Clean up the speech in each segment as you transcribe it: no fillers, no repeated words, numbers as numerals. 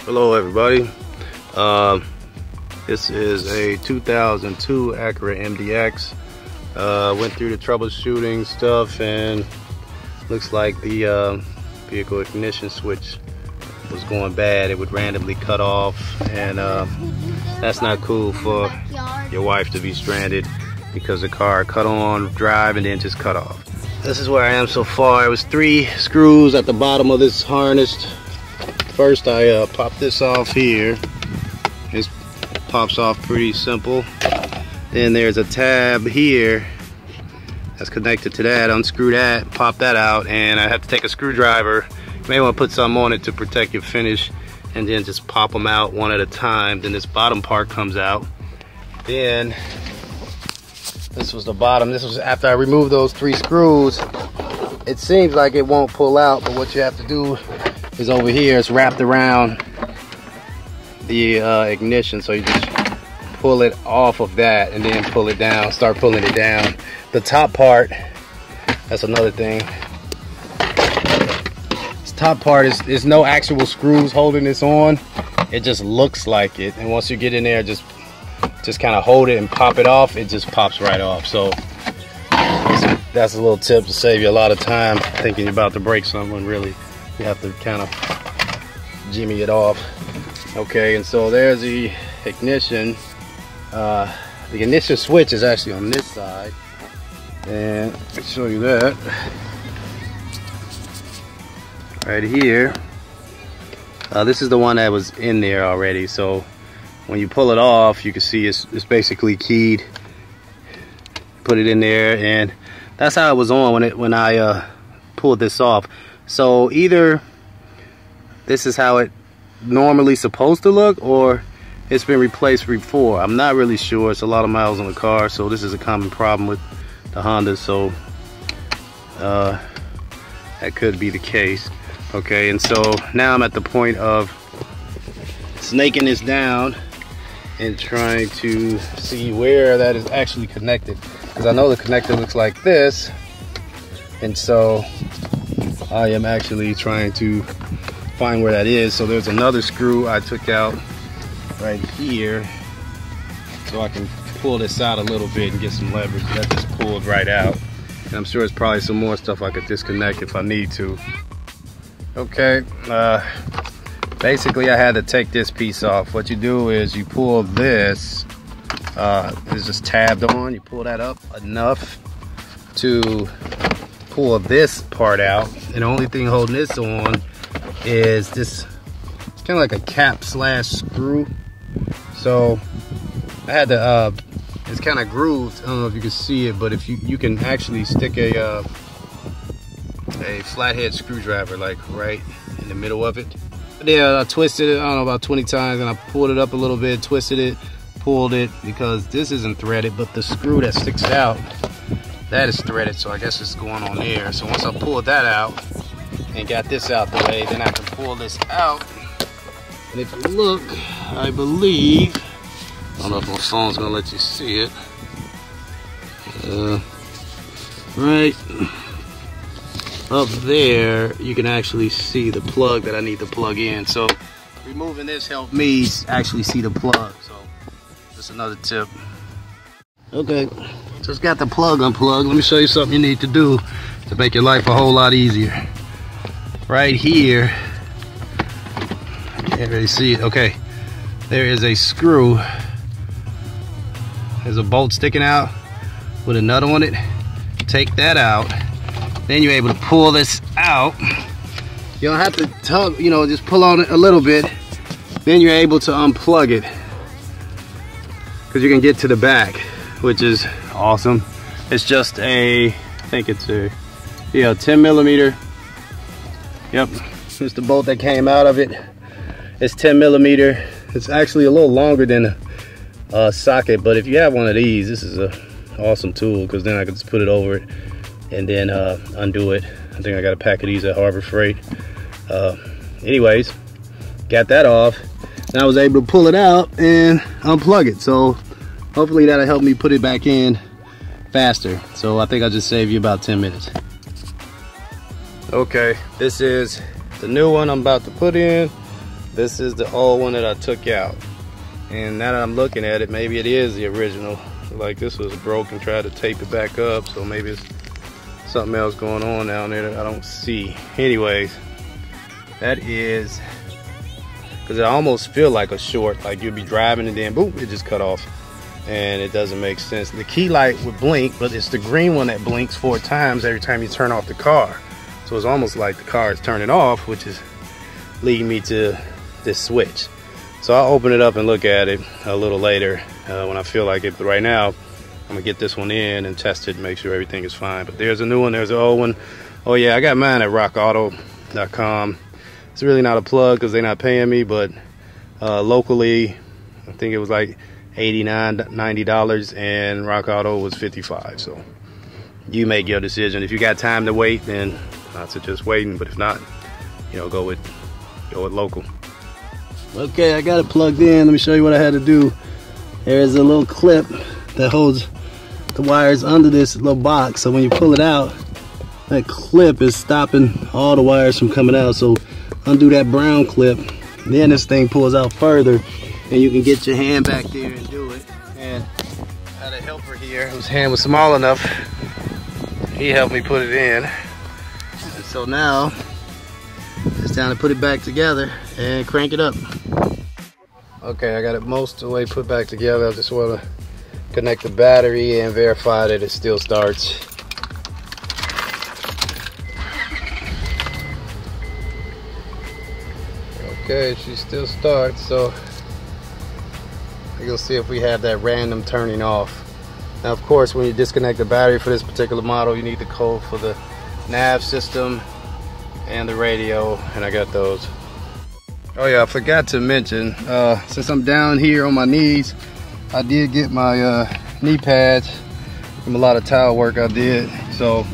Hello everybody. This is a 2002 Acura MDX. Went through the troubleshooting stuff and looks like the vehicle ignition switch was going bad. It would randomly cut off, and that's not cool for your wife to be stranded because the car cut on, drive, and then just cut off. This is where I am so far. It was 3 screws at the bottom of this harness. First I popped this off here. This pops off pretty simple. Then there's a tab here that's connected to that. Unscrew that, pop that out, and I have to take a screwdriver. You may want to put something on it to protect your finish, and then just pop them out one at a time. Then this bottom part comes out. Then this was the bottom. This was after I removed those 3 screws. It seems like it won't pull out, but what you have to do is over here, it's wrapped around the ignition, so you just pull it off of that and then pull it down, start pulling it down. The top part, that's another thing. This top part is no actual screws holding this on. It just looks like it, and once you get in there, just kind of hold it and pop it off, it just pops right off. So that's a little tip to save you a lot of time thinking you're about to break something. Really, you have to kind of jimmy it off. Okay, and so there's the ignition. The ignition switch is actually on this side, and I'll show you that right here. This is the one that was in there already, so when you pull it off, you can see it's basically keyed. Put it in there, and that's how it was on when I pulled this off. So either this is how it normally supposed to look, or it's been replaced before. I'm not really sure. It's a lot of miles on the car, so this is a common problem with the Hondas. So that could be the case. Okay, and so now I'm at the point of snaking this down and trying to see where that is actually connected, because I know the connector looks like this, and so I am actually trying to find where that is. So there's another screw I took out right here, so I can pull this out a little bit and get some leverage. That just pulled right out, and I'm sure there's probably some more stuff I could disconnect if I need to. Okay, basically I had to take this piece off. What you do is you pull this, it's just tabbed on, you pull that up enough to pull this part out, and the only thing holding this on is this, it's kind of like a cap slash screw. So I had to, it's kind of grooved. I don't know if you can see it, but if you can actually stick a flathead screwdriver like right in the middle of it. Yeah, I twisted it, I don't know, about 20 times, and I pulled it up a little bit, twisted it, pulled it, because this isn't threaded, but the screw that sticks out, that is threaded, so I guess it's going on there. So once I pulled that out and got this out the way, then I can pull this out. And if you look, I believe, I don't know if my phone's gonna let you see it, right up there, you can actually see the plug that I need to plug in. So removing this helped me actually see the plug. So that's another tip. Okay, just got the plug unplugged. Let me show you something you need to do to make your life a whole lot easier. Right here, can't really see it. Okay, there is a screw. There's a bolt sticking out with a nut on it. Take that out. Then you're able to pull this out. You don't have to tug, you know, just pull on it a little bit. Then you're able to unplug it, because you can get to the back, which is awesome. It's just I think it's a 10 millimeter. Yep, it's the bolt that came out of it. It's 10 millimeter. It's actually a little longer than a socket, but if you have one of these, this is a awesome tool, because then I can just put it over it and then undo it. I think I got a pack of these at Harbor Freight. Anyways, got that off, and I was able to pull it out and unplug it. So hopefully that'll help me put it back in faster. So I think I'll just save you about 10 minutes. Okay, this is the new one I'm about to put in. This is the old one that I took out. And now that I'm looking at it, maybe it is the original. Like this was broken, tried to tape it back up, so maybe it's something else going on down there that I don't see. Anyways, that is, because it almost feel like a short, like you'd be driving and then boom, it just cut off. And it doesn't make sense. The key light would blink, but it's the green one that blinks 4 times every time you turn off the car. So it's almost like the car is turning off, which is leading me to this switch. So I'll open it up and look at it a little later when I feel like it. But right now, I'm gonna get this one in and test it and make sure everything is fine. But there's a new one, there's an old one. Oh yeah, I got mine at rockauto.com. It's really not a plug because they're not paying me, but locally, I think it was like $89, $90, and Rock Auto was $55. So you make your decision. If you got time to wait, then I suggest waiting. But if not, you know, go with local. Okay, I got it plugged in. Let me show you what I had to do. There's a little clip that holds the wires under this little box. So when you pull it out, that clip is stopping all the wires from coming out. So undo that brown clip. Then this thing pulls out further, and you can get your hand back there and do it. And I had a helper here whose hand was small enough. He helped me put it in. And so now it's time to put it back together and crank it up. Okay, I got it most of the way put back together. I just want to connect the battery and verify that it still starts. Okay, she still starts, so you'll see if we have that random turning off. Now, of course, when you disconnect the battery for this particular model, you need the code for the nav system and the radio, and I got those. Oh yeah, I forgot to mention, since I'm down here on my knees, I did get my knee pads from a lot of tile work I did, so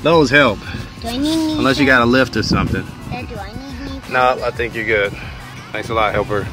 those help. Do I need knee unless you got a lift or something. Dad, do I need knee pads? No, I think you're good. Thanks a lot, helper.